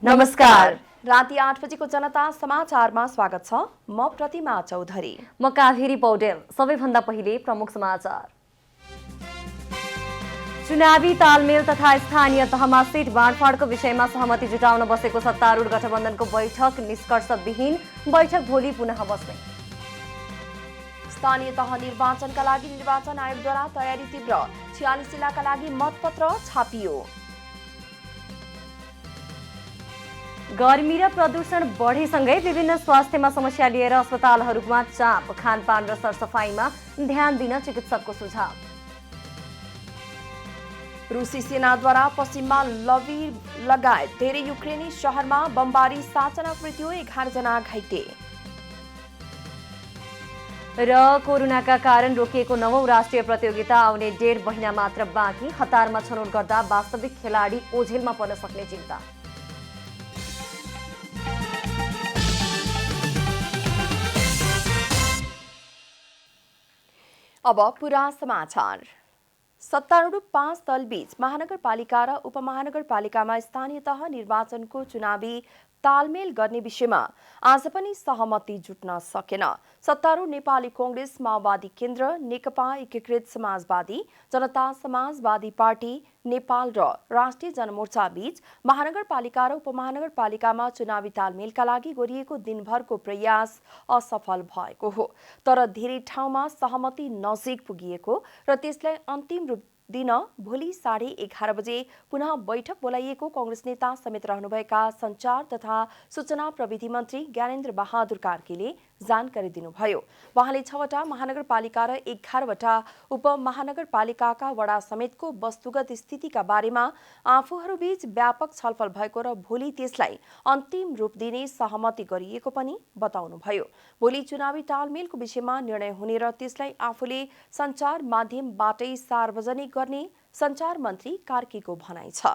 नमस्कार। राति 8 बजेको जनता समाचारमा स्वागत छ। म प्रतिमा चौधरी। म काभेरी पौडेल। सबैभन्दा पहिले प्रमुख समाचार। चुनावी तालमेल तथा स्थानीय तहमा सीट बाँडफाँडको विषयमा सहमति जुटाउन बसेको सत्तारूढ गठबन्धनको बैठक निष्कर्षविहीन। बैठक भोलि पुनः बस्ने। स्थानीय तह निर्वाचनका लागि निर्वाचन आयोगद्वारा तयारी तीव्र। 46 जिल्लाका लागि मतपत्र छापियो। गर्मी र प्रदूषण बढेसँगै विभिन्न स्वास्थ्यमा समस्या लिएर अस्पतालहरूमा चाप। खानपान र सरसफाइमा ध्यान दिन चिकित्सकको सुझाव। रुसी सेनाद्वारा पश्चिममा लभिभ लगायत धेरै युक्रेनी शहरमा बमबारी, 7 जना मृत्यु, 11 जना घाइते। र कोरोनाका कारण रोकिएको 9औं राष्ट्रिय प्रतियोगिता आउने 1.5 महिना मात्र बाँकी। हतारमा छनौट गर्दा वास्तविक खेलाडी ओझेलमा पर्न सक्ने चिन्ता। अब पूरा समाचार। सत्तारूढ 5 दलबीच महानगरपालिका र उपमहानगरपालिकामा स्थानीय तह निर्वाचनको चुनावी तालमेल गर्ने विषयमा आज पनि सहमति जुट्न सकेन। सत्तारूढ नेपाली कांग्रेस, माओवादी केन्द्र, नेकपा एकीकृत समाजवादी, जनता समाजवादी पार्टी नेपाल र राष्ट्रिय जनमोर्चा बीच महानगरपालिका र उपमहानगरपालिकामा चुनावी तालमेलका लागि गरिएको दिनभरको प्रयास असफल भएको हो। तर धेरै ठाउँमा सहमति नजिक पुगिएको र त्यसलाई अन्तिम रूप दिन भोलि 11:30 बजे पुनः बैठक बोलाइएको कांग्रेस नेता समेत रहनुभएका सञ्चार तथा सूचना प्रविधि मन्त्री ज्ञानेन्द्र बहादुर कार्कीले जानकारी दिनुभयो। उहाँले 6 वटा महानगरपालिका र 11 वटा उपमहानगरपालिकाका वडा समेतको वस्तुगत स्थितिका बारेमा आफूहरूबीच व्यापक छलफल भएको र भोलि त्यसलाई अन्तिम रूप दिने सहमति गरिएको पनि बताउनुभयो। भोलि चुनावी तालमेलको विषयमा निर्णय हुने र त्यसलाई आफूले सञ्चार माध्यमबाटै सार्वजनिक गर्ने सञ्चार मन्त्री कार्कीको भनाइ छ।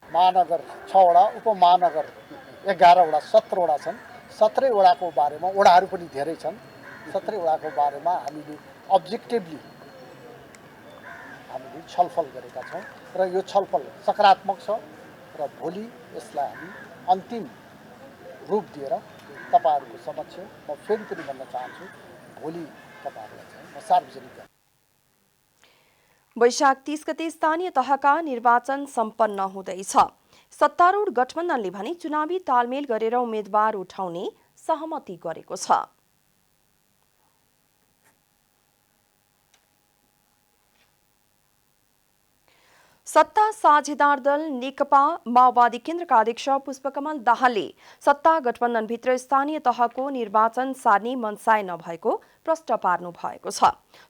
महानगर 6 वटा, उपमहानगर 11 वटा, 17 वटा छन्। 17 वटाको बारेमा वडाहरू पनि धेरै छन्। 17 वटाको बारेमा हामीले अब्जेक्टिभली छलफल गरेका छौँ र यो छलफल सकारात्मक छ र भोलि यसलाई हामी अन्तिम रूप दिएर तपाईहरुको समक्ष म फेरि पनि भन्न चाहन्छु, भोलि तपाईहरुलाई चाहिँ म सार्वजनिक गर्छु। वैशाख 30 गते स्थानीय तहका निर्वाचन सम्पन्न हुँदैछ। सत्तारूढ गठबन्धनले भने चुनावी तालमेल गरेर उम्मेद्वार उठाउने सहमति गरेको छ। सत्ता साझेदार दल नेकपा माओवादी केन्द्रका अध्यक्ष पुष्पकमल दाहालले सत्ता गठबन्धनभित्र स्थानीय तहको निर्वाचन सार्ने मनसाय नभएको प्रश्न पार्नु भएको छ।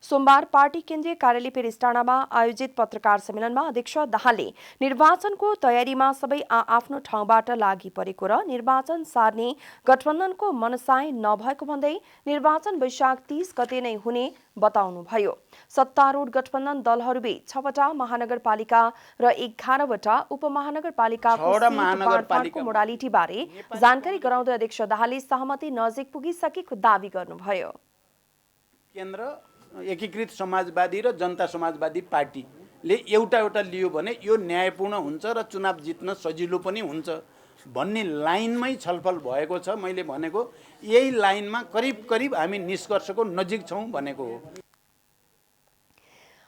सोमबार पार्टी केन्द्रीय कार्यालय पेरिसटाडामा आयोजित पत्रकार सम्मेलनमा अध्यक्ष दाहालले निर्वाचनको तयारीमा सबै आफ्नो ठाउँबाट लागि परेको र निर्वाचन सार्ने गठबन्धनको मनसाय नभएको भन्दै निर्वाचन वैशाख 30 गते नै हुने बताउनुभयो। सत्तारूढ गठबन्धन दलहरूबीच 6 वटा महानगरपालिका र 11 वटा उपमहानगरपालिकाको मोडालिटी बारे जानकारी गराउँदै अध्यक्ष दाहालले सहमति नजिक पुगिसकेको दावी गर्नुभयो। केन्द्र एकीकृत समाजवादी र जनता समाजवादी पार्टीले एउटा लियो भने यो न्यायपूर्ण हुन्छ र चुनाव जित्न सजिलो पनि हुन्छ भन्ने लाइनमै छलफल भएको छ। मैले भनेको यही लाइनमा करिब हामी निष्कर्षको नजिक छौं भनेको हो।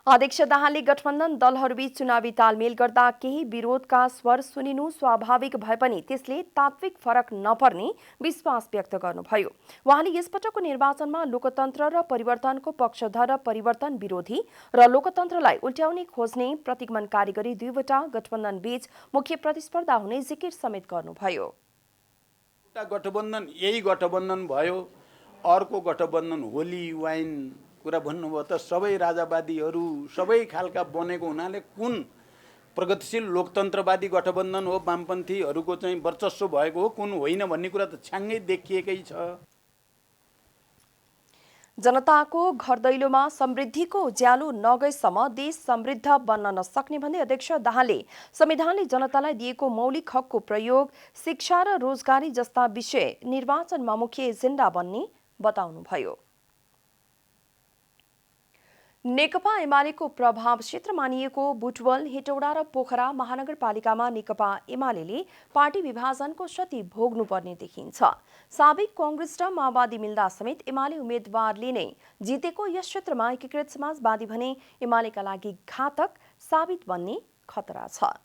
अध्यक्ष दाहालले गठबन्धन दलहरूबीच चुनावी तालमेल गर्दा केही विरोधका स्वर सुनिनु स्वाभाविक भए पनि त्यसले तात्विक फरक नपर्ने विश्वास व्यक्त गर्नुभयो। उहाँले यसपटकको निर्वाचनमा लोकतन्त्र र परिवर्तनको पक्षधर र परिवर्तन विरोधी र लोकतन्त्रलाई उल्ट्याउने खोज्ने प्रतिगमनकारी गरी 2 वटा गठबन्धन बीच मुख्य प्रतिस्पर्धा हुने जिकिर समेत गर्नुभयो। एउटा गठबन्धन यही गठबन्धन भयो, अर्को गठबन्धन होली वाइन कुरा भन्नुभयो त सबै राजावादीहरू सबै खालका बनेको हुनाले कुन प्रगतिशील लोकतन्त्रवादी गठबन्धन हो, वामपन्थीहरूको चाहिँ वर्चस्व भएको हो, कुन होइन भन्ने कुरा त छ्याङ्गै देखिएकै छ। जनताको घर दैलोमा समृद्धिको उज्यालो नगएसम्म देश समृद्ध बन्न नसक्ने भन्दै अध्यक्ष दाहालले संविधानले जनतालाई दिएको मौलिक हकको प्रयोग, शिक्षा र रोजगारी जस्ता विषय निर्वाचनमा मुख्य एजेन्डा बन्ने बताउनुभयो। नेकपा एमालेको प्रभाव क्षेत्र मानिएको बुटवल, हेटौडा र पोखरा महानगरपालिकामा नेकपा एमाले पार्टी विभाजनको क्षति भोग्नुपर्ने देखिन्छ। साबिक कांग्रेस र माओवादी मिल्दा समेत एमाले उम्मेद्वारले नै जितेको यस क्षेत्रमा एकीकृत समाजवादी भने एमालेका लागि घातक साबित बन्ने खतरा छ।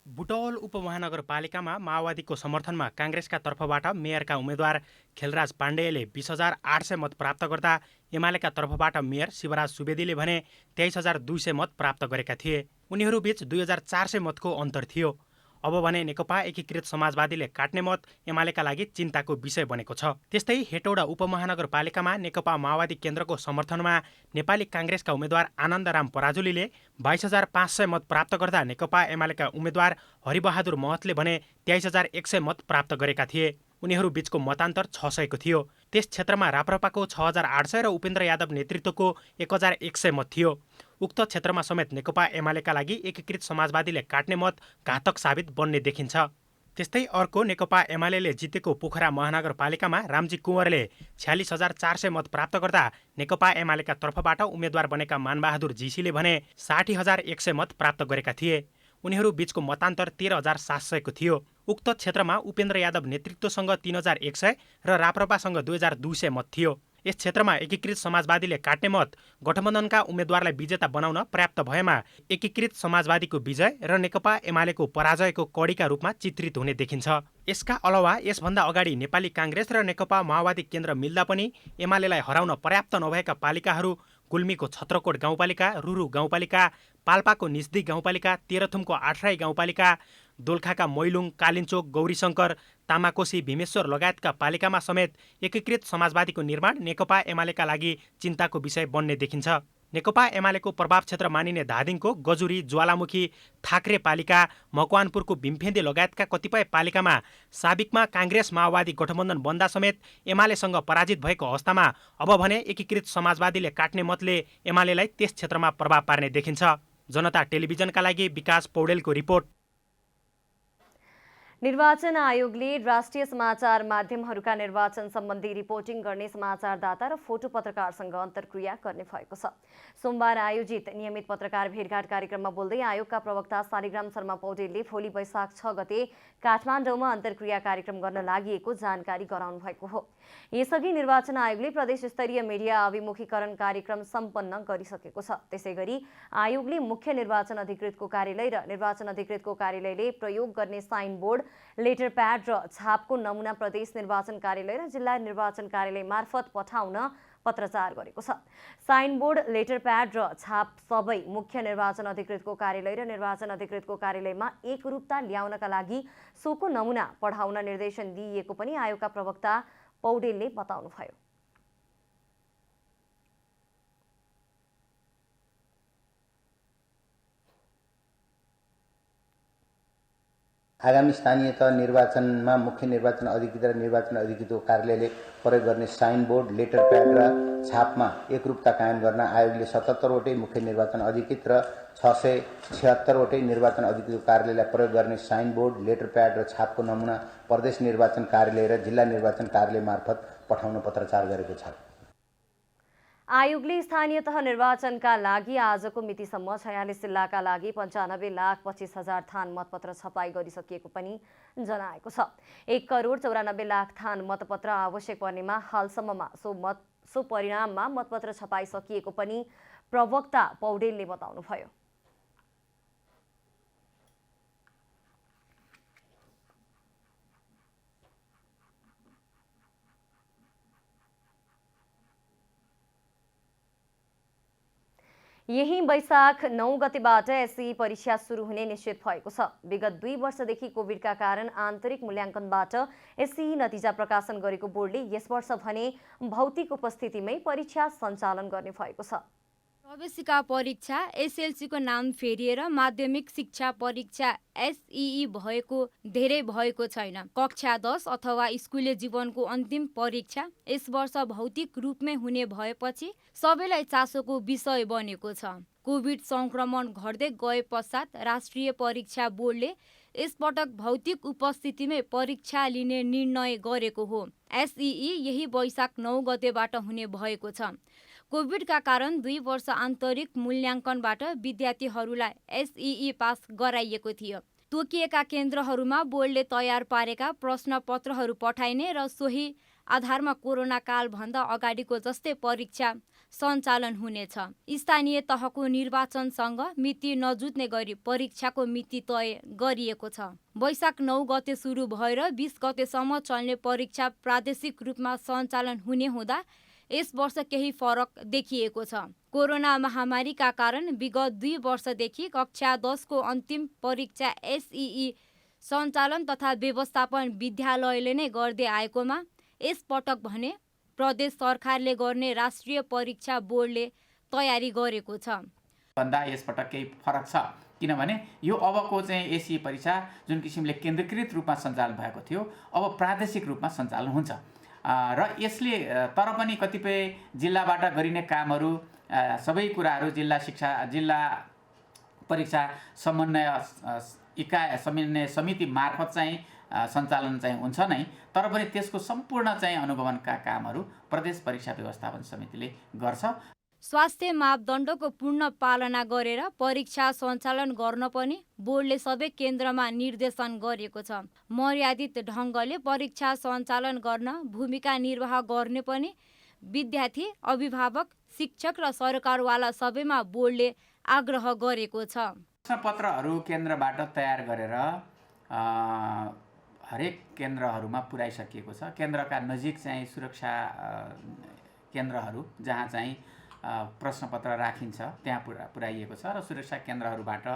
बुटवल उपमहानगरपालिकामा माओवादीको समर्थनमा कांग्रेसका तर्फबाट मेयरका उम्मेद्वार खेलराज पाण्डेयले 20,800 मत प्राप्त गर्दा एमालेका तर्फबाट मेयर शिवराज सुवेदीले भने 23,200 मत प्राप्त गरेका थिए। उनीहरूबीच 2,400 मतको अन्तर थियो। अब भने नेकपा एकीकृत समाजवादीले काट्ने मत एमालेका लागि चिन्ताको विषय बनेको छ। त्यस्तै हेटौडा उपमहानगरपालिकामा नेकपा माओवादी केन्द्रको समर्थनमा नेपाली कांग्रेसका उम्मेद्वार आनन्दराम पराजुलीले 22,500 मत प्राप्त गर्दा नेकपा एमालेका उम्मेद्वार हरिबहादुर महतले भने 23,100 मत प्राप्त गरेका थिए। उनीहरू बीचको मतान्तर 600 थियो। त्यस क्षेत्रमा राप्रपाको 6,800 र उपेन्द्र यादव नेतृत्वको 1,100 मत थियो। उक्त क्षेत्रमा समेत नेकपा एमालेका लागि एकीकृत समाजवादीले काट्ने मत घातक साबित बन्ने देखिन्छ। त्यस्तै अर्को नेकपा एमाले जितेको पोखरा महानगरपालिकामा रामजी कुँवरले 46,400 मत प्राप्त गर्दा नेकपा एमालेका तर्फबाट उम्मेद्वार बनेका मानबहादुर जीसीले भने 60,100 मत प्राप्त गरेका थिए। उनीहरू बीचको मतान्तर 13,700 थियो। उक्त क्षेत्रमा उपेन्द्र यादव नेतृत्वसँग 3,100 र राप्रपासँग 2,200 मत थियो। यस क्षेत्रमा एकीकृत समाजवादीले काट्ने मत गठबन्धनका उम्मेद्वारलाई विजेता बनाउन पर्याप्त भएमा एकीकृत समाजवादीको विजय र नेकपा एमालेको पराजयको कडीका रूपमा चित्रित हुने देखिन्छ। यसका अलावा यसभन्दा अगाडि नेपाली कांग्रेस र नेकपा माओवादी केन्द्र मिल्दा पनि एमालेलाई हराउन पर्याप्त नभएका पालिकाहरू गुल्मीको छत्रकोट गाउँपालिका, रुरु गाउँपालिका, पाल्पाको निस्दी गाउँपालिका, तेह्रथुमको आठराई गाउँपालिका, दोलखाका मैलुङ, कालिन्चोक, गौरीशङ्कर, तामाकोशी, भीमेश्वर लगायतका पालिकामा समेत एकीकृत समाजवादीको निर्माण नेकपा एमालेका लागि चिन्ताको विषय बन्ने देखिन्छ। नेकपा एमालेको प्रभाव क्षेत्र मानिने धादिङको गजुरी, ज्वालामुखी, थाक्रे पालिका, मकवानपुरको भीमफेन्दी लगायतका कतिपय पालिकामा साबिकमा कांग्रेस माओवादी गठबन्धन बन्दा समेत एमालेसँग पराजित भएको अवस्थामा अब भने एकीकृत समाजवादीले काट्ने मतले एमालेलाई त्यस क्षेत्रमा प्रभाव पार्ने देखिन्छ। जनता टेलिभिजनका लागि विकास पौडेलको रिपोर्ट। निर्वाचन आयोगले राष्ट्रिय समाचार माध्यमहरूका निर्वाचन सम्बन्धी रिपोर्टिङ गर्ने समाचारदाता र फोटो पत्रकारसँग अन्तर्क्रिया गर्ने भएको छ। सोमबार आयोजित नियमित पत्रकार भेटघाट कार्यक्रममा बोल्दै आयोगका प्रवक्ता शालिग्राम शर्मा पौडेलले भोलि वैशाख 6 गते काठमाडौँमा अन्तर्क्रिया कार्यक्रम गर्न लागि जानकारी गराउनु भएको हो। यसअघि निर्वाचन आयोगले प्रदेश स्तरीय मिडिया अभिमुखीकरण कार्यक्रम सम्पन्न गरिसकेको छ। त्यसैगरी आयोगले मुख्य निर्वाचन अधिकृतको कार्यालय र निर्वाचन अधिकृतको कार्यालयले प्रयोग गर्ने साइन बोर्ड, लेटर प्याड र छापको नमुना प्रदेश निर्वाचन कार्यालय र जिल्ला निर्वाचन कार्यालय मार्फत पठाउन पत्रचार गरेको छ। साइन बोर्ड, लेटर प्याड र छाप सबै मुख्य निर्वाचन अधिकृतको कार्यालय र निर्वाचन अधिकृतको कार्यालयमा एकरूपता ल्याउनका लागि सोको नमुना पठाउन निर्देशन दिइएको पनि आयोगका प्रवक्ता पौडेलले बताउनुभयो। आगामी स्थानीय तह निर्वाचनमा मुख्य निर्वाचन अधिकृत र निर्वाचन अधिकृतको कार्यालयले प्रयोग गर्ने साइन बोर्ड, लेटर प्याड र छापमा एकरूपता कायम गर्न आयोगले 77 वटै मुख्य निर्वाचन अधिकृत र 676 वटै निर्वाचन अधिकृतको कार्यालयलाई प्रयोग गर्ने साइन बोर्ड, लेटर प्याड र छापको नमुना प्रदेश निर्वाचन कार्यालय र जिल्ला निर्वाचन कार्यालय मार्फत पठाउन पत्रचार गरेको छ। आयोगले स्थानीय तह निर्वाचनका लागि आजको मितिसम्म 46 जिल्लाका लागि 95,25,000 थान मतपत्र छपाई गरिसकिएको पनि जनाएको छ। 1,94,00,000 थान मतपत्र आवश्यक पर्नेमा हालसम्ममा सो परिणाममा मतपत्र छपाई सकिएको पनि प्रवक्ता पौडेलले बताउनुभयो। यही वैशाख 9 गतेबाट एसई परीक्षा सुरु हुने निश्चित भएको छ। विगत 2 वर्षदेखि कोभिडका कारण आन्तरिक मूल्याङ्कनबाट एसई नतिजा प्रकाशन गरेको बोर्डले यस वर्ष भने भौतिक उपस्थितिमै परीक्षा सञ्चालन गर्ने भएको छ। प्रवेशिका परीक्षा एसएलसीको नाम फेरिएर माध्यमिक शिक्षा परीक्षा एसईई भएको धेरै भएको छैन। कक्षा 10 अथवा स्कुले जीवनको अन्तिम परीक्षा यस वर्ष भौतिक रूपमै हुने भएपछि सबैलाई चासोको विषय बनेको छ। कोभिड संक्रमण घट्दै गए पश्चात राष्ट्रिय परीक्षा बोर्डले यसपटक भौतिक उपस्थितिमै परीक्षा लिने निर्णय गरेको हो। एसईई यही वैशाख 9 गतेबाट हुने भएको छ। कोभिडका कारण 2 वर्ष आन्तरिक मूल्याङ्कनबाट विद्यार्थीहरूलाई एसईई पास गराइएको थियो। तोकिएका केन्द्रहरूमा बोर्डले तयार पारेका प्रश्नपत्रहरू पठाइने र सोही आधारमा कोरोना कालभन्दा अगाडिको जस्तै परीक्षा सञ्चालन हुनेछ। स्थानीय तहको निर्वाचनसँग मिति नजुत्ने गरी परीक्षाको मिति तय गरिएको छ। वैशाख 9 गते सुरु भएर 20 गतेसम्म चल्ने परीक्षा प्रादेशिक रूपमा सञ्चालन हुने हुँदा यस वर्ष केही फरक देखिएको छ। कोरोना महामारीका कारण विगत 2 वर्षदेखि कक्षा 10 को अन्तिम परीक्षा एसईई सञ्चालन तथा व्यवस्थापन विद्यालयले नै गर्दै आएकोमा यस पटक भने प्रदेश सरकारले गर्ने राष्ट्रिय परीक्षा बोर्डले तयारी गरेको छ। भन्दा यसपटक केही फरक छ, किनभने यो अबको चाहिँ एसईई परीक्षा जुन किसिमले केन्द्रीकृत रूपमा सञ्चालन भएको थियो अब प्रादेशिक रूपमा सञ्चालन हुन्छ र यसले तर पनि कतिपय जिल्लाबाट गरिने कामहरू सबै कुराहरू जिल्ला परीक्षा समन्वय समिति मार्फत चाहिँ सञ्चालन चाहिँ हुन्छ नै, तर पनि त्यसको सम्पूर्ण चाहिँ अनुगमनका कामहरू प्रदेश परीक्षा व्यवस्थापन समितिले गर्छ। स्वास्थ्य मापदण्डको पूर्ण पालना गरेर परीक्षा सञ्चालन गर्न पनि बोर्डले सबै केन्द्रमा निर्देशन गरेको छ। मर्यादित ढङ्गले परीक्षा सञ्चालन गर्न भूमिका निर्वाह गर्ने पनि विद्यार्थी, अभिभावक, शिक्षक र सरकारवाला सबैमा बोर्डले आग्रह गरेको छ। प्रश्नपत्रहरू केन्द्रबाट तयार गरेर हरेक केन्द्रहरूमा पुर्याइसकिएको छ। केन्द्रका नजिक चाहिँ सुरक्षा केन्द्रहरू जहाँ चाहिँ प्रश्नपत्र राखिन्छ त्यहाँ पुर्याइएको छ र सुरक्षा केन्द्रहरूबाट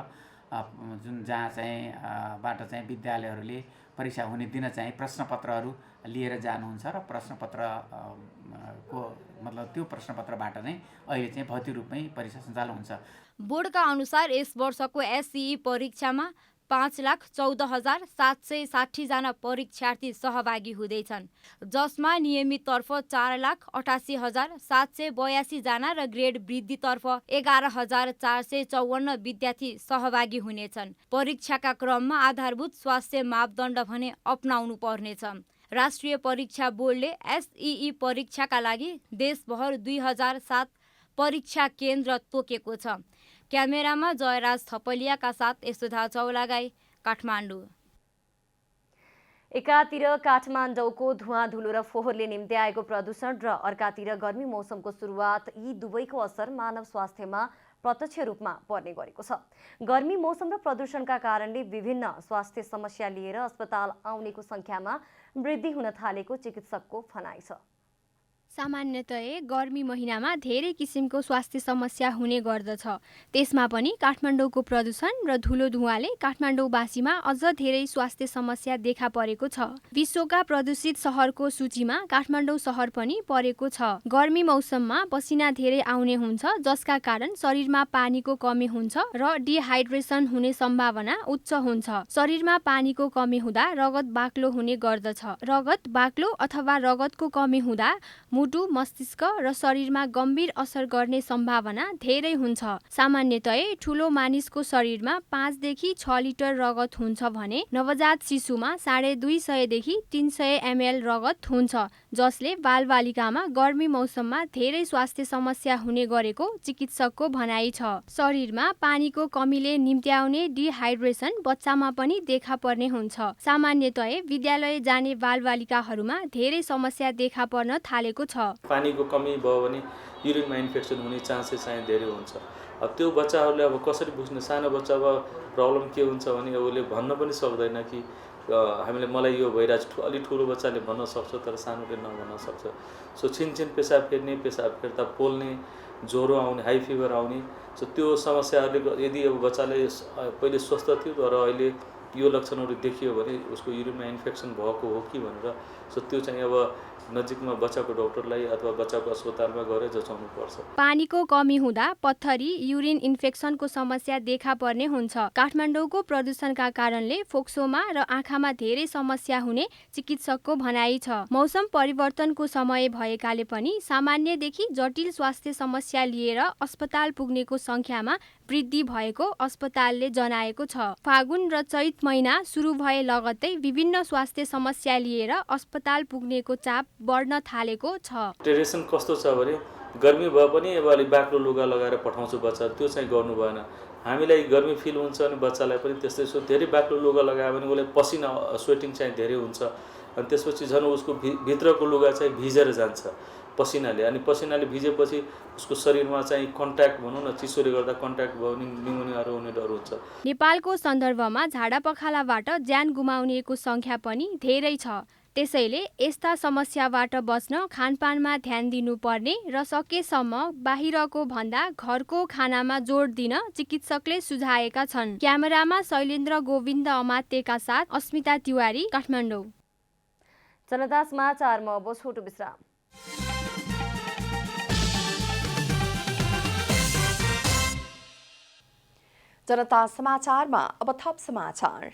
जहाँ चाहिँ विद्यालयहरूले परीक्षा हुने दिन चाहिँ प्रश्नपत्रहरू लिएर जानुहुन्छ र प्रश्नपत्रको मतलब त्यो प्रश्नपत्रबाट नै अहिले चाहिँ भौतिक रूपमै परीक्षा सञ्चालन हुन्छ। बोर्डका अनुसार यस वर्षको एसईई परीक्षामा 5,14,760 जना परीक्षार्थी सहभागी हुँदैछन्, जसमा नियमिततर्फ 4,88,782 जना र ग्रेड वृद्धितर्फ 11,454 विद्यार्थी सहभागी हुनेछन्। परीक्षाका क्रममा आधारभूत स्वास्थ्य मापदण्ड भने अपनाउनु पर्नेछ। राष्ट्रिय परीक्षा बोर्डले एसईई परीक्षाका लागि देशभर 2007 परीक्षा केन्द्र तोकेको छ। क्यामेरामा जयराज थपलियाका साथ यशोधा चौलागाई, काठमाडौँ। एकातिर काठमाडौँको धुवाँ धुलो र फोहोरले निम्ति आएको प्रदूषण र अर्कातिर गर्मी मौसमको सुरुवात, यी दुवैको असर मानव स्वास्थ्यमा प्रत्यक्ष रूपमा पर्ने गरेको छ। गर्मी मौसम र प्रदूषणका कारणले विभिन्न स्वास्थ्य समस्या लिएर अस्पताल आउनेको संख्यामा वृद्धि हुन थालेको चिकित्सकको भनाइ छ। सामान्यतया गर्मी महिनामा धेरै किसिमको स्वास्थ्य समस्या हुने गर्दछ। त्यसमा पनि काठमाडौँको प्रदूषण र धुलो धुवाँले काठमाडौँवासीमा अझ धेरै स्वास्थ्य समस्या देखा परेको छ। विश्वका प्रदूषित सहरको सूचीमा काठमाडौँ सहर पनि परेको छ। गर्मी मौसममा पसिना धेरै आउने हुन्छ, जसका कारण शरीरमा पानीको कमी हुन्छ र डिहाइड्रेसन हुने सम्भावना उच्च हुन्छ। शरीरमा पानीको कमी हुँदा रगत बाक्लो हुने गर्दछ। रगत बाक्लो अथवा रगतको कमी हुँदा मुटु, मस्तिष्क र शरीरमा गम्भीर असर गर्ने सम्भावना धेरै हुन्छ। सामान्यतया ठुलो मानिसको शरीरमा 5 देखि 6 लिटर रगत हुन्छ भने नवजात शिशुमा 250 देखि 300 ml रगत हुन्छ, जसले बालबालिकामा गर्मी मौसममा धेरै स्वास्थ्य समस्या हुने गरेको चिकित्सकको भनाइ छ। शरीरमा पानीको कमीले निम्त्याउने डिहाइड्रेसन बच्चामा पनि देखा पर्ने हुन्छ। सामान्यतया विद्यालय जाने बालबालिकाहरूमा धेरै समस्या देखा पर्न थालेको छ। पानीको कमी भयो भने युरिनमा इन्फेक्सन हुने चान्सेस चाहिँ धेरै हुन्छ। त्यो बच्चाहरूले अब कसरी बुझ्ने, सानो बच्चामा प्रब्लम के हुन्छ भने उसले भन्न पनि सक्दैन कि हामीले मलाई यो भइरहेछ। अलि ठुलो बच्चाले भन्न सक्छ तर सानोले नभन्न सक्छ। सो छिनछिन पेसाब फेर्ने, पेसाब फेर्दा पोल्ने, ज्वरो आउने, हाई फिभर आउने। सो त्यो समस्याहरूले यदि अब बच्चाले पहिले स्वस्थ थियो तर अहिले यो लक्षणहरू देखियो भने उसको युरिनमा इन्फेक्सन भएको हो कि भनेर सो त्यो चाहिँ अब नजिकमा बच्चाको डाक्टरलाई अथवा बच्चाको अस्पतालमा गएर जचाउनु पर्छ। पानीको कमी हुँदा पत्थरी, युरिन इन्फेक्सनको समस्या देखा पर्ने हुन्छ। काठमाडौँको प्रदूषणका कारणले फोक्सोमा र आँखामा धेरै समस्या हुने चिकित्सकको भनाइ छ। मौसम परिवर्तनको समय भएकाले पनि सामान्यदेखि जटिल स्वास्थ्य समस्या लिएर अस्पताल पुग्नेको संख्यामा वृद्धि भएको अस्पतालले जनाएको छ। फागुन र चैत महिना सुरु भए लगत्तै विभिन्न स्वास्थ्य समस्या लिएर अस्पताल पुग्नेको चाप बढ्न थालेको छ। ट्रेडिसन कस्तो छ भने गर्मी भए पनि अब अलिक बाक्लो लुगा लगाएर पठाउँछु बच्चा, त्यो चाहिँ गर्नु भएन। हामीलाई गर्मी फिल हुन्छ अनि बच्चालाई पनि त्यस्तै। सो धेरै बाक्लो लुगा लगायो भने उसलाई पसिना स्वेटिङ चाहिँ धेरै हुन्छ अनि त्यसपछि झन् उसको भित्रको लुगा चाहिँ भिजेर जान्छ पसिनाले। अनि पसिनाले भिजेपछि उसको शरीरमा चाहिँ कन्ट्याक्ट भनौँ न, चिसोले गर्दा कन्ट्याक्ट भयो भने निमोनियाहरू हुने डर हुन्छ। नेपालको सन्दर्भमा झाडा पखालाबाट ज्यान गुमाउनेको संख्या पनि धेरै छ। त्यसैले यस्ता समस्याबाट बच्न खानपानमा ध्यान दिनुपर्ने र सकेसम्म बाहिरको भन्दा घरको खानामा जोड दिन चिकित्सकले सुझाएका छन्। क्यामेरामा शैलेन्द्र गोविन्द अमात्यका साथ अस्मिता तिवारी, काठमाडौँ। जनता समाचारमा अब छोटो विश्राम। जनता समाचारमा अब थप समाचार।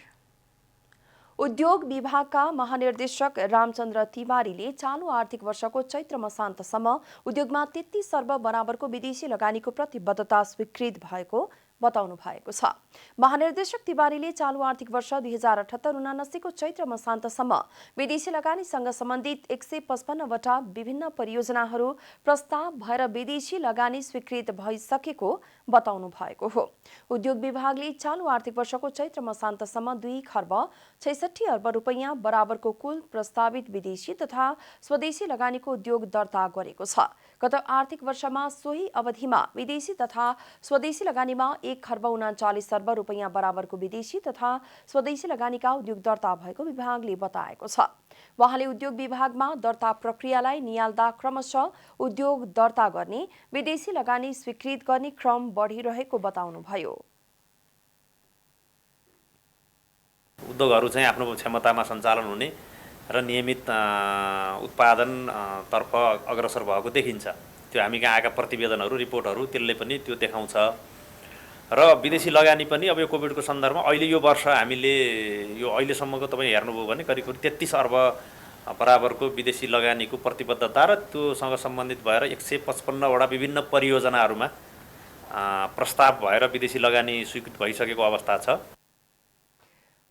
उद्योग विभागका महानिर्देशक रामचन्द्र तिवारीले चालू आर्थिक वर्षको चैत्र मसान्तसम्म उद्योगमा 33 अर्ब बराबरको विदेशी लगानीको प्रतिबद्धता स्वीकृत भएको बताउनु भएको छ। महानिर्देशक तिवारीले चालू आर्थिक वर्ष 2078-79 को चैत्र मसान्तसम्म विदेशी लगानीसँग सम्बन्धित 155 वटा विभिन्न परियोजनाहरू प्रस्ताव भएर विदेशी लगानी स्वीकृत भइसकेको बताउनु भएको हो। उद्योग विभागले चालू आर्थिक वर्षको चैत्र मसान्तसम्म 2 खर्ब 66 अर्ब रुपैयाँ बराबरको कुल प्रस्तावित विदेशी तथा स्वदेशी लगानीको उद्योग दर्ता गरेको छ। गत आर्थिक वर्षमा सोही अवधिमा विदेशी तथा स्वदेशी लगानीमा 1 खर्ब 39 अर्ब रुपैयाँ बराबरको विदेशी तथा स्वदेशी लगानीका उद्योग दर्ता भएको विभागले बताएको छ। वहाँले उद्योग विभागमा दर्ता प्रक्रियालाई नियाल्दा क्रमशः उद्योग दर्ता गर्ने, विदेशी लगानी स्वीकृत गर्ने क्रम बढिरहेको बताउनुभयो। उद्योगहरू चाहिँ आफ्नो क्षमतामा सञ्चालन हुने र नियमित उत्पादन तर्फ अग्रसर भएको देखिन्छ। त्यो हामी कहाँ आएका प्रतिवेदनहरू, रिपोर्टहरू त्यसले पनि त्यो देखाउँछ। र विदेशी लगानी पनि अब यो कोभिडको सन्दर्भमा अहिले यो वर्ष हामीले यो अहिलेसम्मको तपाईँ हेर्नुभयो भने करिब 33 अर्ब बराबरको विदेशी लगानीको प्रतिबद्धता र त्योसँग सम्बन्धित भएर 155 वटा विभिन्न परियोजनाहरूमा प्रस्ताव भएर विदेशी लगानी स्वीकृत भइसकेको अवस्था छ।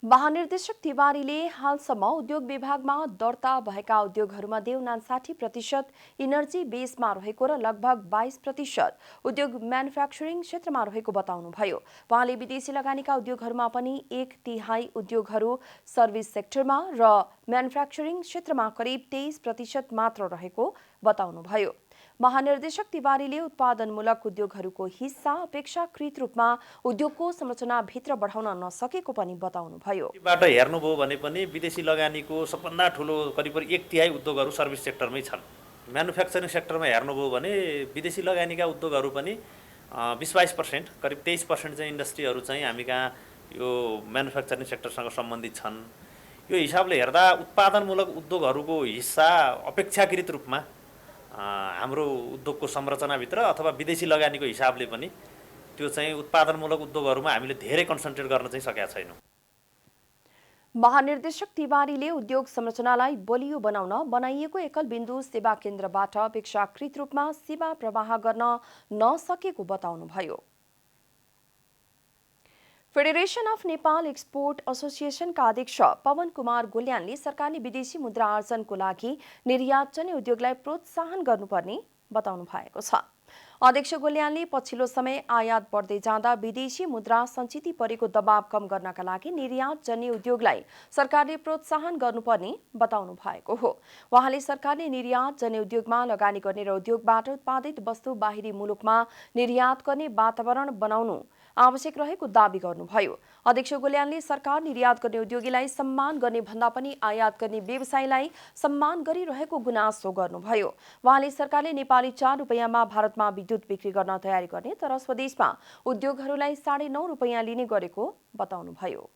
महानिर्देशक तिवारीले हालसम्म उद्योग विभागमा दर्ता भएका उद्योगहरूमा 59% इनर्जी बेसमा रहेको र लगभग 22% उद्योग म्यानुफ्याक्चरिङ क्षेत्रमा रहेको बताउनुभयो। उहाँले विदेशी लगानीका उद्योगहरूमा पनि 1/3 उद्योगहरू सर्भिस सेक्टरमा र म्यानुफ्याक्चरिङ क्षेत्रमा करिब 23% मात्र रहेको बताउनुभयो। महानिर्देशक तिवारीले उत्पादनमूलक उद्योगहरूको हिस्सा अपेक्षाकृत रूपमा उद्योगको संरचनाभित्र बढाउन नसकेको पनि बताउनुभयो। बाट हेर्नुभयो भने पनि विदेशी लगानीको सबभन्दा ठुलो करिब 1/3 उद्योगहरू सर्भिस सेक्टरमै छन्। म्यानुफ्याक्चरिङ सेक्टरमा हेर्नुभयो भने विदेशी लगानीका उद्योगहरू पनि 20-22% करिब 23% चाहिँ इन्डस्ट्रीहरू चाहिँ हामी कहाँ यो म्यानुफ्याक्चरिङ सेक्टरसँग सम्बन्धित छन्। यो हिसाबले हेर्दा उत्पादनमूलक उद्योगहरूको हिस्सा अपेक्षाकृत रूपमा हाम्रो उद्योगको संरचनाभित्र अथवा विदेशी लगानीको हिसाबले पनि त्यो चाहिँ उत्पादनमूलक उद्योगहरूमा हामीले धेरै कन्सन्ट्रेट गर्न चाहिँ सकेका छैनौँ। महानिर्देशक तिवारीले उद्योग संरचनालाई बलियो बनाउन बनाइएको एकल बिन्दु सेवा केन्द्रबाट अपेक्षाकृत रूपमा सेवा प्रवाह गर्न नसकेको बताउनुभयो। फेडरेशन अफ नेपाल एक्सपोर्ट एसोसिएसनका अध्यक्ष पवन कुमार गोल्यानले सरकारले विदेशी मुद्रा आर्जनको लागि निर्यात जन्य उद्योगलाई प्रोत्साहन गर्नुपर्ने बताउनु भएको छ। अध्यक्ष गोल्यानले पछिल्लो समय आयात बढ्दै जाँदा विदेशी मुद्रा सञ्चित परेको दबाव कम गर्नका लागि निर्यात जन्य उद्योगलाई सरकारले प्रोत्साहन गर्नुपर्ने बताउनु भएको हो। उहाँले सरकारले निर्यात जन्य उद्योगमा लगानी गर्ने र उद्योगबाट उत्पादित वस्तु बाहिरी मुलुकमा निर्यात गर्ने वातावरण बनाउनु आवश्यक रहेको दावी गर्नुभयो। अध्यक्ष गोल्यानले सरकार निर्यात गर्ने उद्योगीलाई सम्मान गर्ने भन्दा पनि आयात गर्ने व्यवसायीलाई सम्मान गरिरहेको गुनासो गर्नुभयो। उहाँले सरकारले नेपाली 4 रुपैयाँमा भारतमा विद्युत बिक्री गर्न तयारी गर्ने तर स्वदेशमा उद्योगहरूलाई 9.5 रुपैयाँ लिने गरेको बताउनुभयो।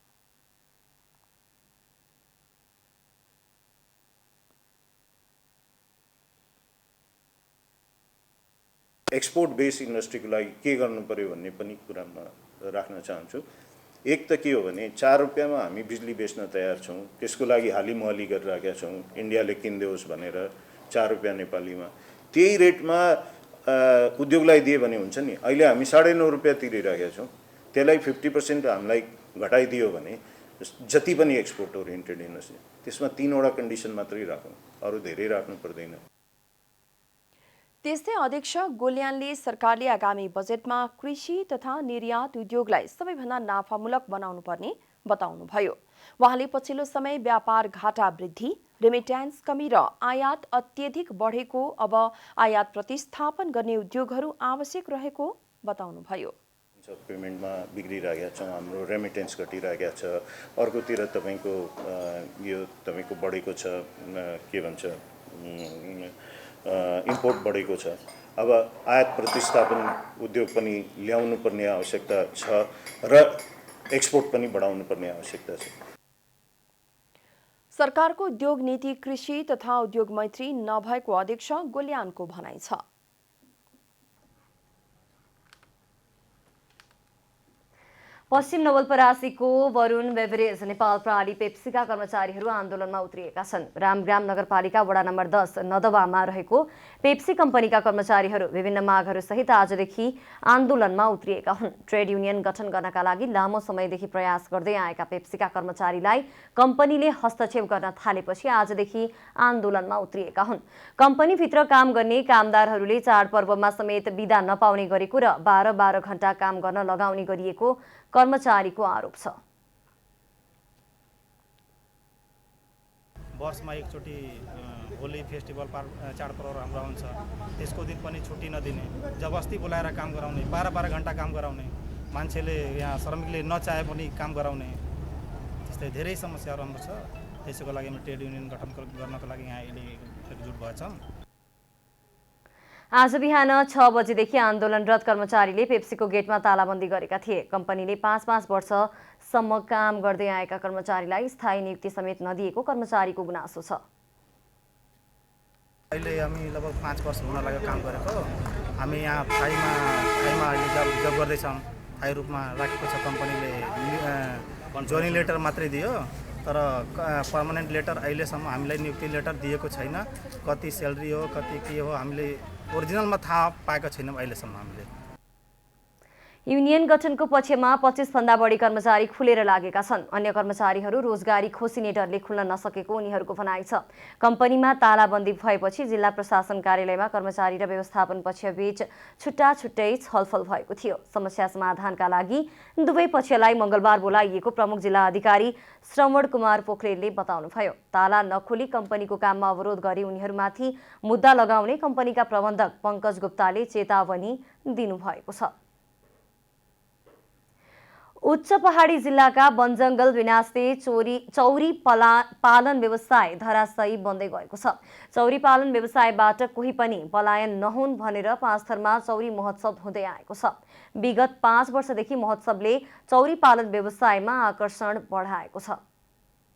एक्सपोर्ट बेस्ड इन्डस्ट्रीको लागि के गर्नु पर्यो भन्ने पनि कुरा म राख्न चाहन्छु। एक त के हो भने 4 रुपियाँमा हामी बिजुली बेच्न तयार छौँ, त्यसको लागि हालिमहली गरिराखेका छौँ, इन्डियाले किनिदेओस् भनेर 4 रुपियाँ नेपालीमा। त्यही रेटमा उद्योगलाई दिए भने हुन्छ नि। अहिले हामी 9.5 रुपियाँ तिरिरहेका छौँ, त्यसलाई 50% हामीलाई घटाइदियो भने जति पनि एक्सपोर्ट ओरिएन्टेड इन्डस्ट्री त्यसमा 3वटा कन्डिसन मात्रै राखौँ, अरू धेरै राख्नु पर्दैन। त्यस्तै अध्यक्ष गोल्यानले सरकारले आगामी बजेटमा कृषि तथा निर्यात उद्योगलाई सबैभन्दा नाफामूलक बनाउनु पर्ने बताउनुभयो। उहाँले पछिल्लो समय व्यापार घाटा वृद्धि, रेमिट्यान्स कमी र आयात अत्यधिक बढेको अब आयात प्रतिस्थापन गर्ने उद्योगहरू आवश्यक रहेको बताउनुभयो। पेमेन्टमा बिग्रिरहेका छौँ, हाम्रो रेमिटेन्स घटिरहेका छ। अर्कोतिर तपाईँको यो तपाईँको बढेको छ, के भन्छ, इम्पोर्ट बढेको छ। अब आयात प्रतिस्थापन उद्योग पनि ल्याउनु पर्ने आवश्यकता छ र एक्सपोर्ट पनि बढाउनु पर्ने आवश्यकता छ। सरकारको उद्योग नीति कृषि तथा उद्योग मैत्री नभएको अध्यक्ष गोल्यानको भनाइ छ। पश्चिम नवलपरासीको वरुण बेभरेज नेपाल प्रहरी पेप्सीका कर्मचारीहरू आन्दोलनमा उत्रिएका छन्। रामग्राम नगरपालिका वडा नम्बर 10 नदवामा रहेको पेप्सी कम्पनीका कर्मचारीहरू विभिन्न मागहरू सहित आजदेखि आन्दोलनमा उत्रिएका हुन्। ट्रेड युनियन गठन गर्नका लागि लामो समयदेखि प्रयास गर्दै आएका पेप्सीका कर्मचारीलाई कम्पनीले हस्तक्षेप गर्न थालेपछि आजदेखि आन्दोलनमा उत्रिएका हुन्। कम्पनीभित्र काम गर्ने कामदारहरूले चाडपर्वमा समेत बिदा नपाउने गरेको र 12-12 घण्टा काम गर्न लगाउने गरिएको कर्मचारीको आरोप छ। वर्षमा एकचोटि होली फेस्टिभल चाडपर्व राम्रो हुन्छ, त्यसको दिन पनि छुट्टी नदिने, जबरजस्ती बोलाएर काम गराउने, 12-12 घण्टा काम गराउने, मान्छेले यहाँ श्रमिकले नचाहे पनि काम गराउने, त्यस्तै धेरै समस्याहरू हाम्रो छ। त्यसैको लागि हामी ट्रेड युनियन गठन गर्नको लागि यहाँ अहिले एकजुट भएछौँ। आज बिहान 6 बजेदेखि आन्दोलनरत कर्मचारीले पेप्सीको गेटमा तालाबन्दी गरेका थिए। कम्पनीले 5-5 वर्षसम्म काम गर्दै आएका कर्मचारीलाई स्थायी नियुक्ति समेत नदिएको कर्मचारीको गुनासो छ। अहिले हामी लगभग 5 वर्ष हुन लाग्यो काम गरेको। हामी यहाँ थाईमा अहिले जब गर्दैछौँ। थाई रूपमा राखेको छ कम्पनीले। जोइनिङ लेटर मात्रै दियो, तर पर्मानेन्ट लेटर अहिलेसम्म हामीलाई नियुक्ति लेटर दिएको छैन। कति स्यालेरी हो, कति के हो, हामीले ओरिजिनलमा थाहा पाएको छैनौँ अहिलेसम्म हामीले। युनियन गठनको पक्षमा 25 भन्दा बढी कर्मचारी खुलेर लागेका छन्। अन्य कर्मचारीहरू रोजगारी खोसिने डरले खुल्न नसकेको उनीहरूको भनाइ छ। कम्पनीमा तालाबन्दी भएपछि जिल्ला प्रशासन कार्यालयमा कर्मचारी र व्यवस्थापन पक्षबीच छुट्टै छलफल भएको थियो। समस्या समाधानका लागि दुवै पक्षलाई मङ्गलबार बोलाइएको प्रमुख जिल्ला अधिकारी श्रवण कुमार पोखरेलले बताउनुभयो। ताला नखोली कम्पनीको काममा अवरोध गरी उनीहरूमाथि मुद्दा लगाउने कम्पनीका प्रबन्धक पङ्कज गुप्ताले चेतावनी दिनुभएको छ। उच्च पहाडी जिल्लाका वनजङ्गल विनाशले चौरी पालन व्यवसाय धराशायी बन्दै गएको छ। चौरी पालन व्यवसायबाट कोही पनि पलायन नहुन् भनेर पाँचथरमा चौरी महोत्सव हुँदै आएको छ। विगत 5 वर्षदेखि महोत्सवले चौरी पालन व्यवसायमा आकर्षण बढाएको छ।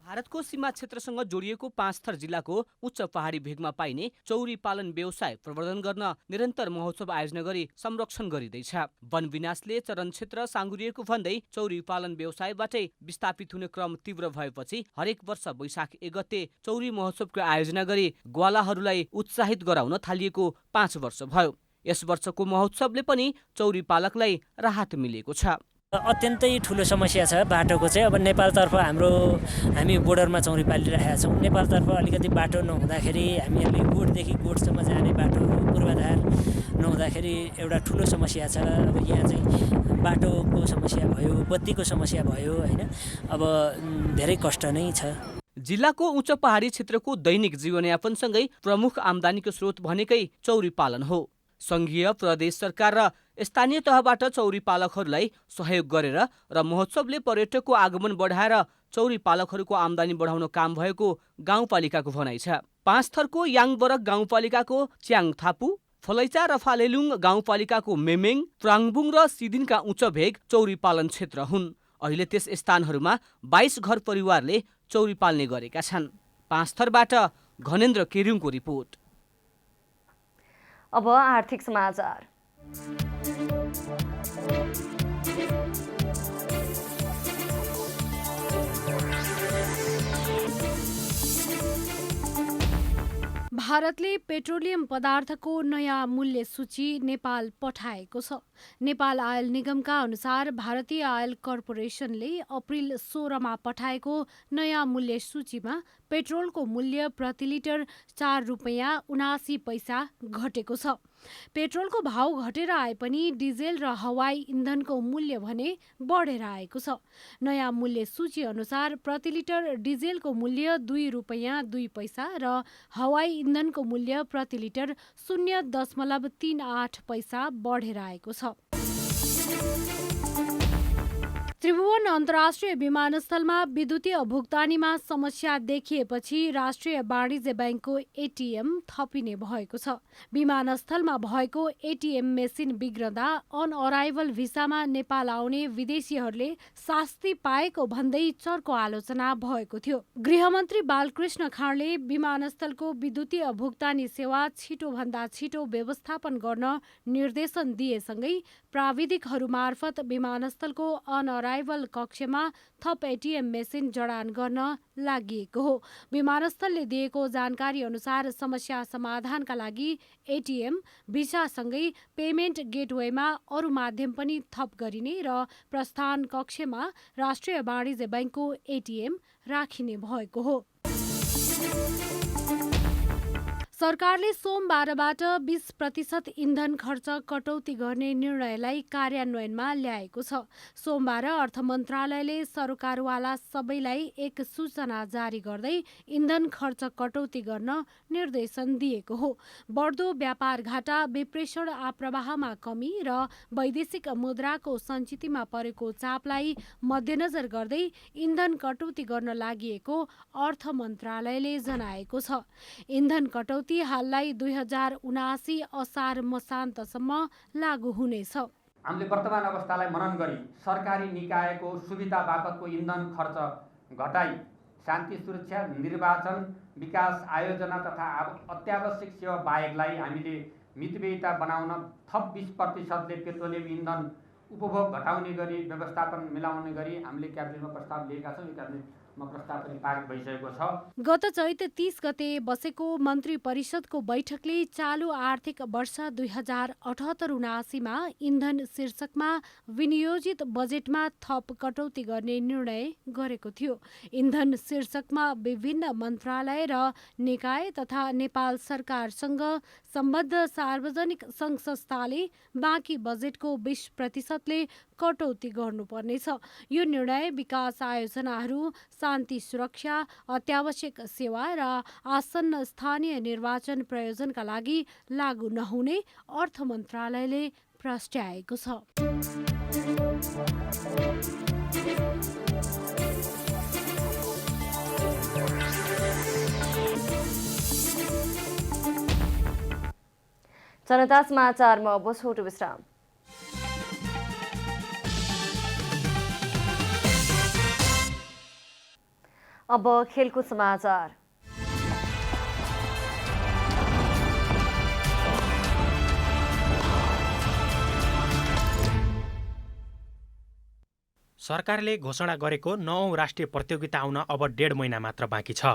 भारतको सीमा क्षेत्रसँग जोडिएको पाँचथर जिल्लाको उच्च पहाडी भेगमा पाइने चौरी पालन व्यवसाय प्रवर्धन गर्न निरन्तर महोत्सव आयोजना गरी संरक्षण गरिँदैछ। वन विनाशले चरण क्षेत्र साँगुरिएको भन्दै चौरी पालन व्यवसायबाटै विस्थापित हुने क्रम तीव्र भएपछि हरेक वर्ष वैशाख 1 गते चौरी महोत्सवको आयोजना गरी ग्वालाहरूलाई उत्साहित गराउन थालिएको 5 वर्ष भयो। यस वर्षको महोत्सवले पनि चौरी पालकलाई राहत मिलेको छ। अत्यन्तै ठुलो समस्या छ बाटोको चाहिँ। अब नेपालतर्फ हामी बोर्डरमा चौरी पालिरहेका छौँ। नेपालतर्फ अलिकति बाटो नहुँदाखेरि हामीहरूले गोठदेखि गोठसम्म जाने बाटोहरू पूर्वाधार नहुँदाखेरि एउटा ठुलो समस्या छ। अब यहाँ चाहिँ बाटोको समस्या भयो, बत्तीको समस्या भयो, होइन, अब धेरै कष्ट नै छ। जिल्लाको उच्च पहाडी क्षेत्रको दैनिक जीवनयापनसँगै प्रमुख आम्दानीको स्रोत भनेकै चौरी पालन हो। संघीय प्रदेश सरकार र स्थानीय तहबाट चौरी पालकहरूलाई सहयोग गरेर र महोत्सवले पर्यटकको आगमन बढाएर चौरी पालकहरूको आम्दानी बढाउन काम भएको गाउँपालिकाको भनाइ छ। पाँचथरको याङबरक गाउँपालिकाको च्याङथापु, फलैचा र फालेलुङ गाउँपालिकाको मेमेङ, प्राङबुङ र सिदिनका उच्च भेग चौरी पालन क्षेत्र हुन्। अहिले त्यस स्थानहरूमा 22 घर परिवारले चौरी पाल्ने गरेका छन्। पाँचथरबाट घनेन्द्र केरुङको रिपोर्ट। अब आर्थिक समाचार। भारतले पेट्रोलियम पदार्थको नयाँ मूल्य सूची नेपाल पठाएको छ। नेपाल आयल निगमका अनुसार भारतीय आयल कर्पोरेसनले अप्रिल 16मा पठाएको नयाँ मूल्य सूचीमा पेट्रोलको मूल्य प्रति लिटर 4 रुपैयाँ 79 पैसा घटेको छ। पेट्रोलको भाउ घटेर आए पनि डिजेल र हवाई इन्धनको मूल्य भने बढेर आएको छ। नयाँ मूल्य सूची अनुसार प्रति लिटर डिजेलको मूल्य 2 रुपैयाँ 2 पैसा र हवाई इन्धनको मूल्य प्रति लिटर 0.38 पैसा बढेर आएको छ। त्रिभुवन अन्तर्राष्ट्रिय विमानस्थलमा विद्युतीय भुक्तानीमा समस्या देखिएपछि राष्ट्रिय वाणिज्य ब्याङ्कको एटिएम थपिने भएको छ। विमानस्थलमा भएको एटिएम मेसिन बिग्रदा अन अराइभल भिसामा नेपाल आउने विदेशीहरूले शास्ति पाएको भन्दै चर्को आलोचना भएको थियो। गृहमन्त्री बालकृष्ण खाँडले विमानस्थलको विद्युतीय भुक्तानी सेवा छिटोभन्दा छिटो व्यवस्थापन गर्न निर्देशन दिएसँगै प्राविधिकहरू मार्फत विमानस्थलको अन अराइभल कक्षमा थप एटिएम मेसिन जडान गर्न लागि हो। विमानस्थलले दिएको जानकारी अनुसार समस्या समाधानका लागि एटिएम भिसासँगै पेमेन्ट गेटवेमा अरू माध्यम पनि थप गरिने र प्रस्थान कक्षमा राष्ट्रिय वाणिज्य ब्याङ्कको एटिएम राखिने भएको हो। सरकारले सोमबारबाट 20% इन्धन खर्च कटौती गर्ने निर्णयलाई कार्यान्वयनमा ल्याएको छ। सोमबार अर्थ मन्त्रालयले सरकारवाला सबैलाई एक सूचना जारी गर्दै इन्धन खर्च कटौती गर्न निर्देशन दिएको हो। बढ्दो व्यापार घाटा, विप्रेषण आप्रवाहमा कमी र वैदेशिक मुद्राको सञ्चितमा परेको चापलाई मध्यनजर गर्दै इन्धन कटौती गर्न लागि अर्थ मन्त्रालयले जनाएको छ। इन्धन कटौती हाललाई 2079 असार मसान्तसम्म लागू हुनेछ। हामीले वर्तमान अवस्थालाई मनन गरी सरकारी निकायको सुविधा बापतको इन्धन खर्च घटाई शान्ति सुरक्षा निर्वाचन विकास आयोजना तथा अत्यावश्यक सेवा बाहेकलाई हामीले मितव्ययिता बनाउन थप 20%ले पेट्रोलियम इन्धन उपभोग घटाउने गरी व्यवस्थापन मिलाउने गरी हामीले क्याबिनेटमा प्रस्ताव लिएका छौँ। यो क्याबिनेटमा प्रस्ताव पनि पारित भइसकेको छ। गत चैत 30 गते बसेको मन्त्री परिषदको बैठकले चालु आर्थिक वर्ष 2078-79मा इन्धन शीर्षकमा विनियोजित बजेटमा थप कटौती गर्ने निर्णय गरेको थियो। इन्धन शीर्षकमा विभिन्न मन्त्रालय र निकाय तथा नेपाल सरकारसँग सम्बद्ध सार्वजनिक सङ्घ संस्थाले बाँकी बजेटको 20%ले कटौती गर्नुपर्नेछ। यो निर्णय विकास आयोजनाहरू, शान्ति सुरक्षा, अत्यावश्यक सेवा र आसन्न स्थानीय निर्वाचन प्रयोजनका लागि लागू नहुने अर्थ मन्त्रालयले प्रस्ट्याएको छ। जनता समाचारमा अब छोटो विश्राम। अब खेलकुद समाचार। सरकारले घोषणा गरेको 9औं राष्ट्रिय प्रतियोगिता आउन अब 1.5 महिना मात्र बाँकी छ।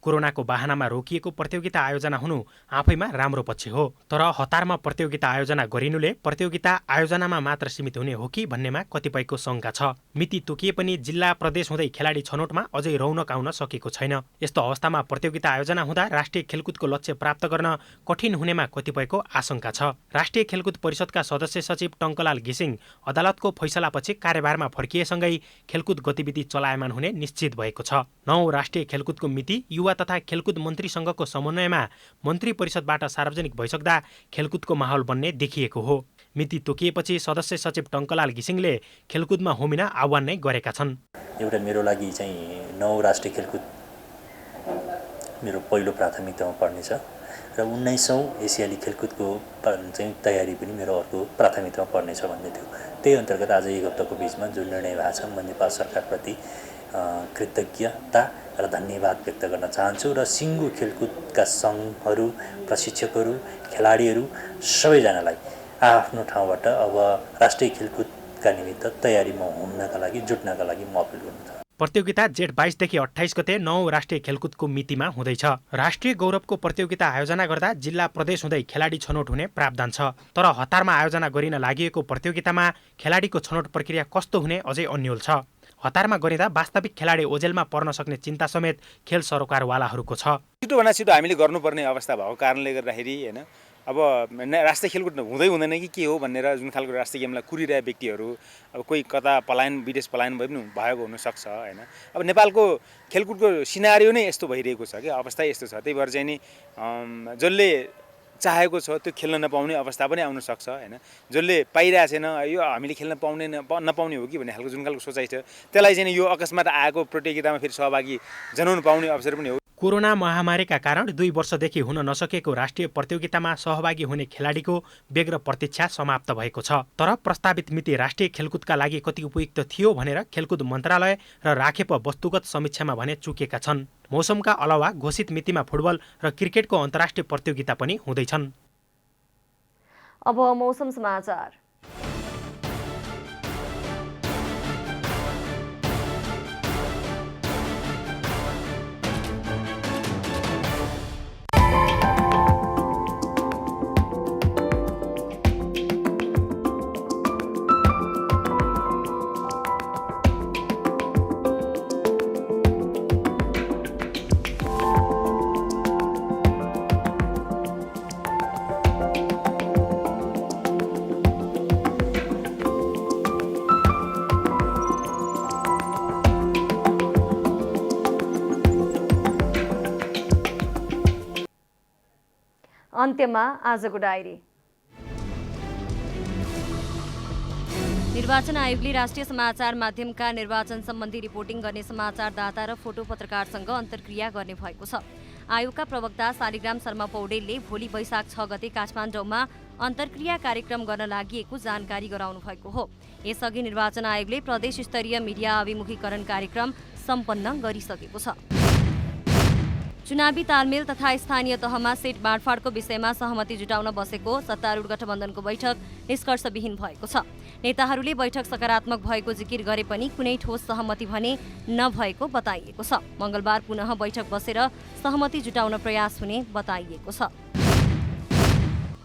कोरोनाको बहानामा रोकिएको प्रतियोगिता आयोजना हुनु आफैमा राम्रो पक्ष हो, तर हतारमा प्रतियोगिता आयोजना गरिनुले प्रतियोगिता आयोजनामा मात्र सीमित हुने हो कि भन्नेमा कतिपयको शङ्का छ। मिति तोकिए पनि जिल्ला प्रदेश हुँदै खेलाडी छनौटमा अझै रौनक आउन सकेको छैन। यस्तो अवस्थामा प्रतियोगिता आयोजना हुँदा राष्ट्रिय खेलकुदको लक्ष्य प्राप्त गर्न कठिन हुनेमा कतिपयको आशंका छ। राष्ट्रिय खेलकुद परिषदका सदस्य सचिव टङ्कलाल घिसिङ अदालतको फैसलापछि कार्यभारमा फर्किएसँगै खेलकुद गतिविधि चलायमान हुने निश्चित भएको छ। 9औं राष्ट्रिय खेलकुदको मिति युवा तथा खेलकुद मन्त्रीसँगको समन्वयमा मन्त्री परिषदबाट सार्वजनिक भइसक्दा खेलकुदको माहौल बन्ने देखिएको हो। मिति तोकिएपछि सदस्य सचिव टङ्कलाल घिसिङले खेलकुदमा होमिन आह्वान नै गरेका छन्। एउटा मेरो लागि चाहिँ 9औं राष्ट्रिय खेलकुद मेरो पहिलो प्राथमिकतामा पर्नेछ र 19औं एसियाली खेलकुदको चाहिँ तयारी पनि मेरो अर्को प्राथमिकतामा पर्नेछ भन्ने थियो। त्यही अन्तर्गत आज एक हप्ताको बिचमा जुन निर्णय भएको छ, म नेपाल सरकारप्रति कृतज्ञता र धन्यवाद व्यक्त गर्न चाहन्छु र सिङ्गो खेलकुदका सङ्घहरू, प्रशिक्षकहरू, खेलाडीहरू सबैजनालाई आफ्नो ठाउँबाट अब राष्ट्रिय खेलकुदका निमित्त तयारीमा हुनका लागि जुट्नका लागि म अपिल गर्नु चाहन्छु। प्रतियोगिता जेठ 22 देखि 28 गते 9 राष्ट्रिय खेलकुदको मितिमा हुँदैछ। राष्ट्रिय गौरवको प्रतियोगिता आयोजना गर्दा जिल्ला प्रदेश हुँदै खेलाडी छनौट हुने प्रावधान छ। तर हतारमा आयोजना गरिन लागिएको प्रतियोगितामा खेलाडीको छनौट प्रक्रिया कस्तो हुने अझै अन्यल छ। हतारमा गरिँदा वास्तविक खेलाडी ओझेलमा पर्न सक्ने चिन्ता समेत खेल सरोकारवालाहरूको छ। छिटोभन्दा छिटो हामीले गर्नुपर्ने अवस्था भएको कारणले गर्दाखेरि होइन अब राष्ट्रिय खेलकुद हुँदै हुँदैन कि के हो भनेर जुन खालको राष्ट्रिय गेमलाई कुरिरहेका व्यक्तिहरू अब कोही कता पलायन विदेश पलायन भए पनि भएको हुनसक्छ होइन। अब नेपालको खेलकुदको सिनारियो नै यस्तो भइरहेको छ कि अवस्था यस्तो छ। त्यही भएर चाहिँ नि जसले चाहेको छ त्यो खेल्न नपाउने अवस्था पनि आउन सक्छ होइन। जसले पाइरहेको छैन यो हामीले खेल्न पाउने नपाउने हो कि भन्ने खालको जुन खालको सोचाइ छ त्यसलाई चाहिँ यो अकस्मात आएको प्रतियोगितामा फेरि सहभागी जनाउन पाउने अवसर पनि हो। कोरोना महामारीका कारण 2 वर्षदेखि हुन नसकेको राष्ट्रिय प्रतियोगितामा सहभागी हुने खेलाडीको बेग्र प्रतीक्षा समाप्त भएको छ। तर प्रस्तावित मिति राष्ट्रिय खेलकुदका लागि कति उपयुक्त थियो भनेर खेलकुद मन्त्रालय र राखेप वस्तुगत समीक्षामा भने चुकेका छन्। मौसमका अलावा घोषित मितिमा फुटबल र क्रिकेटको अन्तर्राष्ट्रिय प्रतियोगिता पनि हुँदैछन्। अब मौसम समाचार। अन्त्यमा आजको डायरी। निर्वाचन आयोगले राष्ट्रिय समाचार माध्यमका निर्वाचन सम्बन्धी रिपोर्टिङ गर्ने समाचारदाता र फोटो पत्रकारसँग अन्तर्क्रिया गर्ने भएको छ। आयोगका प्रवक्ता शालिग्राम शर्मा पौडेलले भोलि वैशाख 6 गते काठमाडौँमा अन्तर्क्रिया कार्यक्रम गर्न लागि जानकारी गराउनु भएको हो। यसअघि निर्वाचन आयोगले प्रदेश स्तरीय मिडिया अभिमुखीकरण कार्यक्रम सम्पन्न गरिसकेको छ। चुनावी तालमेल तथा स्थानीय तहमा सीट बाँडफाँडको विषयमा सहमति जुटाउन बसेको सत्तारूढ गठबन्धनको बैठक निष्कर्षविहीन भएको छ। नेताहरूले बैठक सकारात्मक भएको जिकिर गरे पनि कुनै ठोस सहमति भने नभएको बताइएको छ। मङ्गलबार पुनः बैठक बसेर सहमति जुटाउन प्रयास हुने बताइएको छ।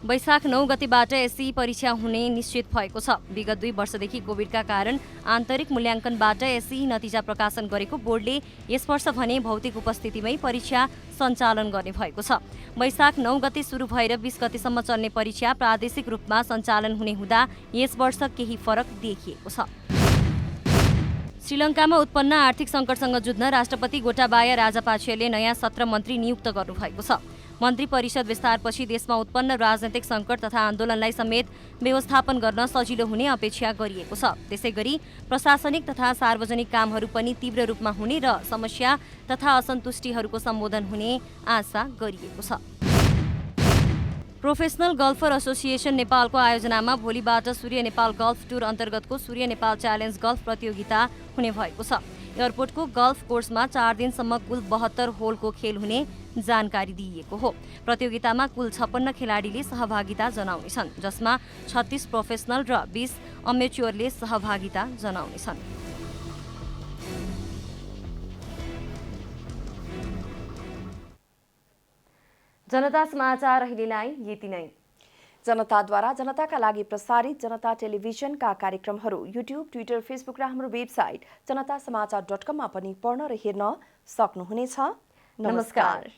वैशाख 9 गतेबाट एसई परीक्षा हुने निश्चित भएको छ। विगत 2 वर्षदेखि कोभिडका कारण आन्तरिक मूल्याङ्कनबाट एसई नतिजा प्रकाशन गरेको बोर्डले यस वर्ष भने भौतिक उपस्थितिमै परीक्षा सञ्चालन गर्ने भएको छ। वैशाख 9 गते सुरु भएर 20 गतेसम्म चल्ने परीक्षा प्रादेशिक रूपमा सञ्चालन हुने हुँदा यस वर्ष केही फरक देखिएको छ। श्रीलङ्कामा उत्पन्न आर्थिक सङ्कटसँग जुझ्न राष्ट्रपति गोटाबाया राजापाक्सेले नयाँ 17 मन्त्री नियुक्त गर्नुभएको छ। मन्त्री परिषद विस्तारपछि देशमा उत्पन्न राजनैतिक सङ्कट तथा आन्दोलनलाई समेत व्यवस्थापन गर्न सजिलो हुने अपेक्षा गरिएको छ। त्यसैगरी प्रशासनिक तथा सार्वजनिक कामहरू पनि तीव्र रूपमा हुने र समस्या तथा असन्तुष्टिहरूको सम्बोधन हुने आशा गरिएको छ। प्रोफेसनल गल्फर एसोसिएसन नेपालको आयोजनामा भोलिबाट सूर्य नेपाल गल्फ टुर अन्तर्गतको सूर्य नेपाल च्यालेन्ज गल्फ प्रतियोगिता हुने भएको छ। एयरपोर्टको गल्फ कोर्समा 4 दिनसम्म कुल 72 होलको खेल हुने जानकारी दिइएको हो। प्रतियोगितामा कुल 56 खेलाडीले सहभागिता जनाउनेछन्, जसमा 36 प्रोफेसनल र 20 अमेच्योरले सहभागिता जनाउनेछन्। जनता समाचार अहिलेलाई यति नै। जनताद्वारा जनताका लागि प्रसारित जनता टेलिभिजनका कार्यक्रमहरू युट्युब, ट्विटर, फेसबुक र हाम्रो वेबसाइट जनतासमाचार.com मा पनि पढ्न र हेर्न सक्नुहुनेछ। नमस्कार।